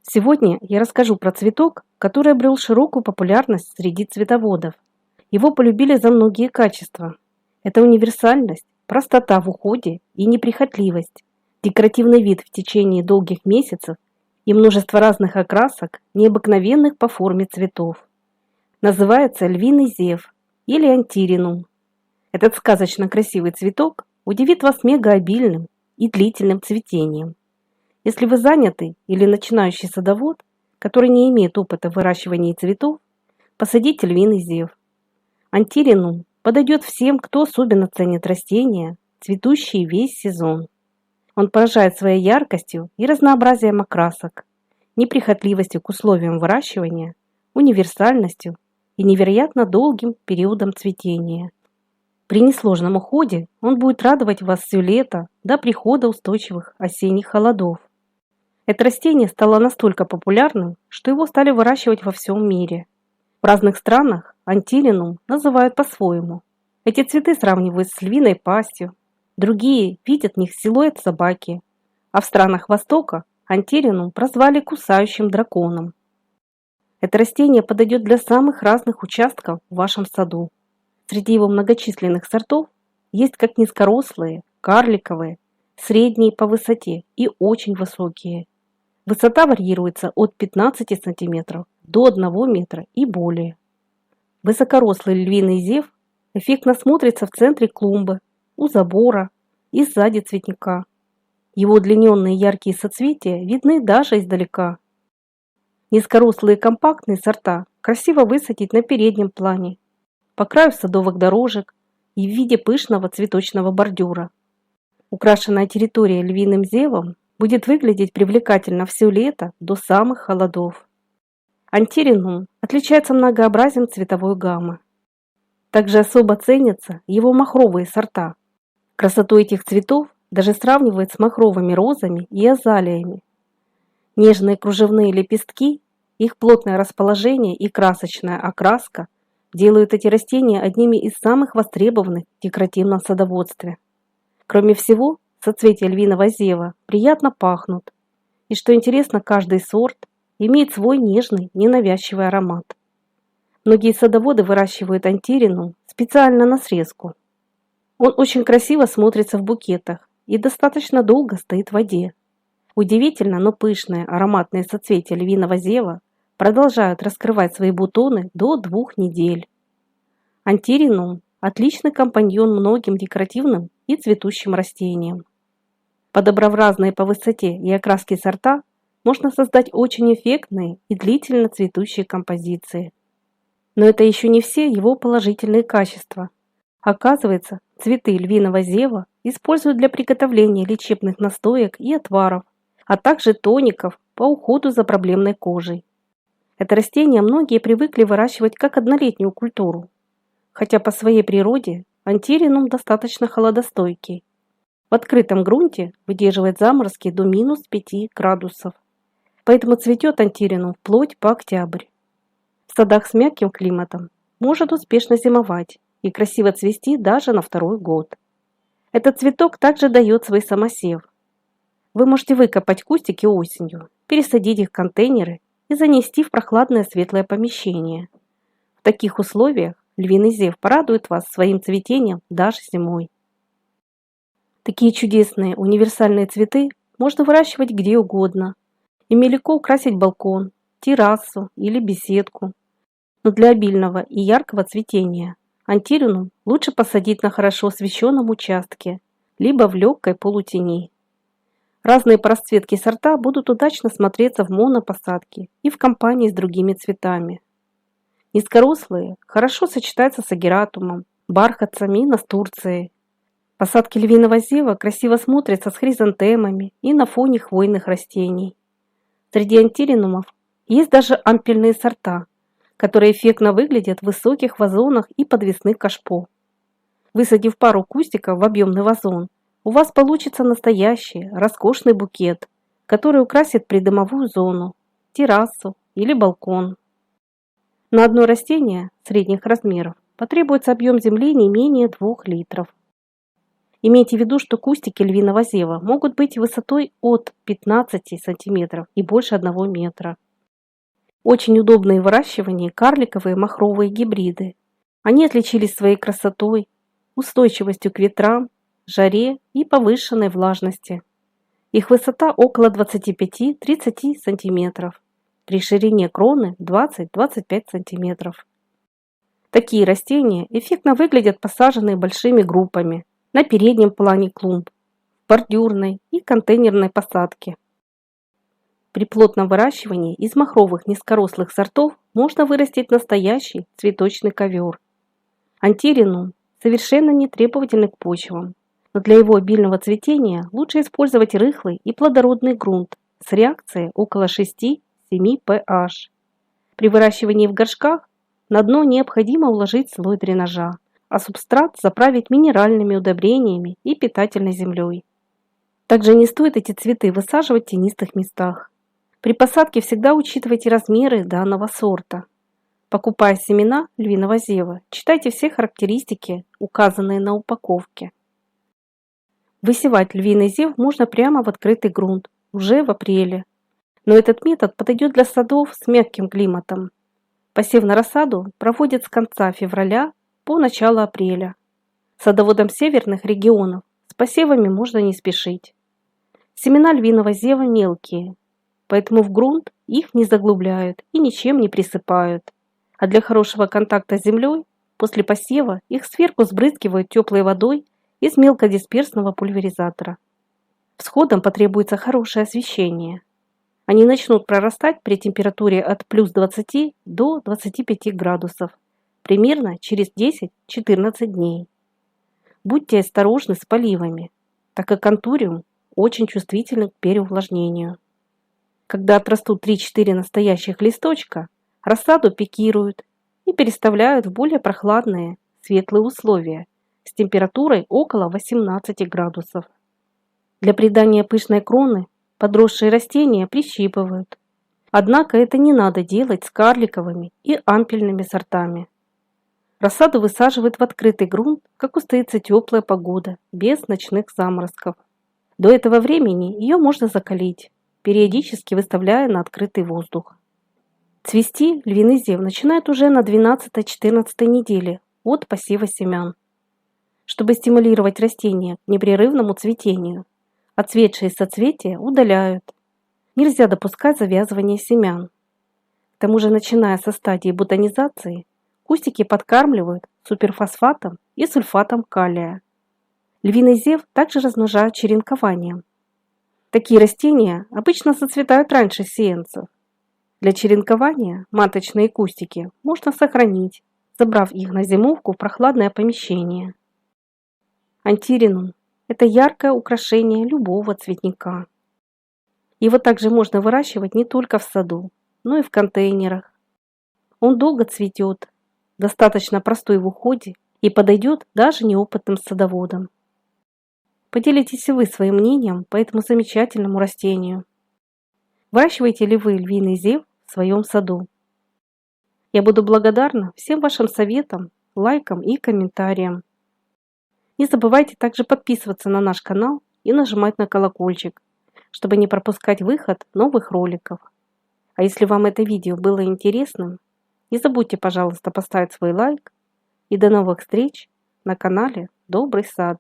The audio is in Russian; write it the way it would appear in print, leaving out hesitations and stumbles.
Сегодня я расскажу про цветок, который обрел широкую популярность среди цветоводов. Его полюбили за многие качества. Это универсальность, простота в уходе и неприхотливость, декоративный вид в течение долгих месяцев и множество разных окрасок, необыкновенных по форме цветов. Называется львиный зев или антиринум. Этот сказочно красивый цветок удивит вас мегаобильным и длительным цветением. Если вы занятый или начинающий садовод, который не имеет опыта в выращивании цветов, посадите львиный зев. Антиринум подойдет всем, кто особенно ценит растения, цветущие весь сезон. Он поражает своей яркостью и разнообразием окрасок, неприхотливостью к условиям выращивания, универсальностью и невероятно долгим периодом цветения. При несложном уходе он будет радовать вас все лето до прихода устойчивых осенних холодов. Это растение стало настолько популярным, что его стали выращивать во всем мире. В разных странах антиринум называют по-своему. Эти цветы сравнивают с львиной пастью, другие видят в них силуэт собаки, а в странах Востока антиринум прозвали кусающим драконом. Это растение подойдет для самых разных участков в вашем саду. Среди его многочисленных сортов есть как низкорослые, карликовые, средние по высоте и очень высокие. Высота варьируется от 15 см до 1 метра и более. Высокорослый львиный зев эффектно смотрится в центре клумбы, у забора и сзади цветника. Его удлиненные яркие соцветия видны даже издалека. Низкорослые компактные сорта красиво высадить на переднем плане, по краю садовых дорожек и в виде пышного цветочного бордюра. Украшенная территория львиным зевом будет выглядеть привлекательно все лето до самых холодов. Антиринум отличается многообразием цветовой гаммы. Также особо ценятся его махровые сорта. Красоту этих цветов даже сравнивают с махровыми розами и азалиями. Нежные кружевные лепестки, их плотное расположение и красочная окраска делают эти растения одними из самых востребованных в декоративном садоводстве. Кроме всего, соцветия львиного зева приятно пахнут, и, что интересно, каждый сорт имеет свой нежный, ненавязчивый аромат. Многие садоводы выращивают антиринум специально на срезку. Он очень красиво смотрится в букетах и достаточно долго стоит в воде. Удивительно, но пышные ароматные соцветия львиного зева продолжают раскрывать свои бутоны до 2 недель. Антиринум – отличный компаньон многим декоративным и цветущим растениям. Подобрав разные по высоте и окраске сорта, можно создать очень эффектные и длительно цветущие композиции. Но это еще не все его положительные качества. Оказывается, цветы львиного зева используют для приготовления лечебных настоек и отваров, а также тоников по уходу за проблемной кожей. Это растение многие привыкли выращивать как однолетнюю культуру, хотя по своей природе антиринум достаточно холодостойкий. В открытом грунте выдерживает заморозки до -5 градусов, поэтому цветет антиринум вплоть по октябрь. В садах с мягким климатом может успешно зимовать и красиво цвести даже на 2-й год. Этот цветок также дает свой самосев. Вы можете выкопать кустики осенью, пересадить их в контейнеры и занести в прохладное светлое помещение. В таких условиях львиный зев порадует вас своим цветением даже зимой. Такие чудесные универсальные цветы можно выращивать где угодно, ими легко украсить балкон, террасу или беседку. Но для обильного и яркого цветения антиринум лучше посадить на хорошо освещенном участке, либо в легкой полутени. Разные по расцветке сорта будут удачно смотреться в монопосадке и в компании с другими цветами. Низкорослые хорошо сочетаются с агератумом, бархатцами и настурцией. Посадки львиного зева красиво смотрятся с хризантемами и на фоне хвойных растений. Среди антиринумов есть даже ампельные сорта, которые эффектно выглядят в высоких вазонах и подвесных кашпо. Высадив пару кустиков в объемный вазон, у вас получится настоящий, роскошный букет, который украсит придомовую зону, террасу или балкон. На одно растение средних размеров потребуется объем земли не менее 2 литров. Имейте в виду, что кустики львиного зева могут быть высотой от 15 см и больше 1 метра. Очень удобные в выращивании карликовые махровые гибриды. Они отличились своей красотой, устойчивостью к ветрам, жаре и повышенной влажности. Их высота около 25-30 см, при ширине кроны 20-25 см. Такие растения эффектно выглядят посаженные большими группами на переднем плане клумб, в бордюрной и контейнерной посадке. При плотном выращивании из махровых низкорослых сортов можно вырастить настоящий цветочный ковер. Антиринум совершенно не требовательный к почвам, но для его обильного цветения лучше использовать рыхлый и плодородный грунт с реакцией около 6-7 pH. При выращивании в горшках на дно необходимо уложить слой дренажа, а субстрат заправить минеральными удобрениями и питательной землей. Также не стоит эти цветы высаживать в тенистых местах. При посадке всегда учитывайте размеры данного сорта. Покупая семена львиного зева, читайте все характеристики, указанные на упаковке. Высевать львиный зев можно прямо в открытый грунт, уже в апреле. Но этот метод подойдет для садов с мягким климатом. Посев на рассаду проводят с конца февраля по начало апреля. Садоводам северных регионов с посевами можно не спешить. Семена львиного зева мелкие, поэтому в грунт их не заглубляют и ничем не присыпают. А для хорошего контакта с землей после посева их сверху сбрызгивают теплой водой из мелкодисперсного пульверизатора. Всходам потребуется хорошее освещение. Они начнут прорастать при температуре от плюс 20 до 25 градусов, примерно через 10-14 дней. Будьте осторожны с поливами, так как антуриум очень чувствителен к переувлажнению. Когда отрастут 3-4 настоящих листочка, рассаду пикируют и переставляют в более прохладные, светлые условия с температурой около 18 градусов. Для придания пышной кроны подросшие растения прищипывают. Однако это не надо делать с карликовыми и ампельными сортами. Рассаду высаживают в открытый грунт, как устоится теплая погода, без ночных заморозков. До этого времени ее можно закалить, периодически выставляя на открытый воздух. Цвести львиный зев начинает уже на 12-14 неделе от посева семян. Чтобы стимулировать растения к непрерывному цветению, отцветшие соцветия удаляют. Нельзя допускать завязывания семян. К тому же, начиная со стадии бутонизации, кустики подкармливают суперфосфатом и сульфатом калия. Львиный зев также размножают черенкованием. Такие растения обычно зацветают раньше сеянцев. Для черенкования маточные кустики можно сохранить, забрав их на зимовку в прохладное помещение. Антиринум – это яркое украшение любого цветника. Его также можно выращивать не только в саду, но и в контейнерах. Он долго цветет, достаточно простой в уходе и подойдет даже неопытным садоводам. Поделитесь и вы своим мнением по этому замечательному растению. Выращиваете ли вы львиный зев в своем саду? Я буду благодарна всем вашим советам, лайкам и комментариям. Не забывайте также подписываться на наш канал и нажимать на колокольчик, чтобы не пропускать выход новых роликов. А если вам это видео было интересным, не забудьте, пожалуйста, поставить свой лайк. И до новых встреч на канале Добрый сад.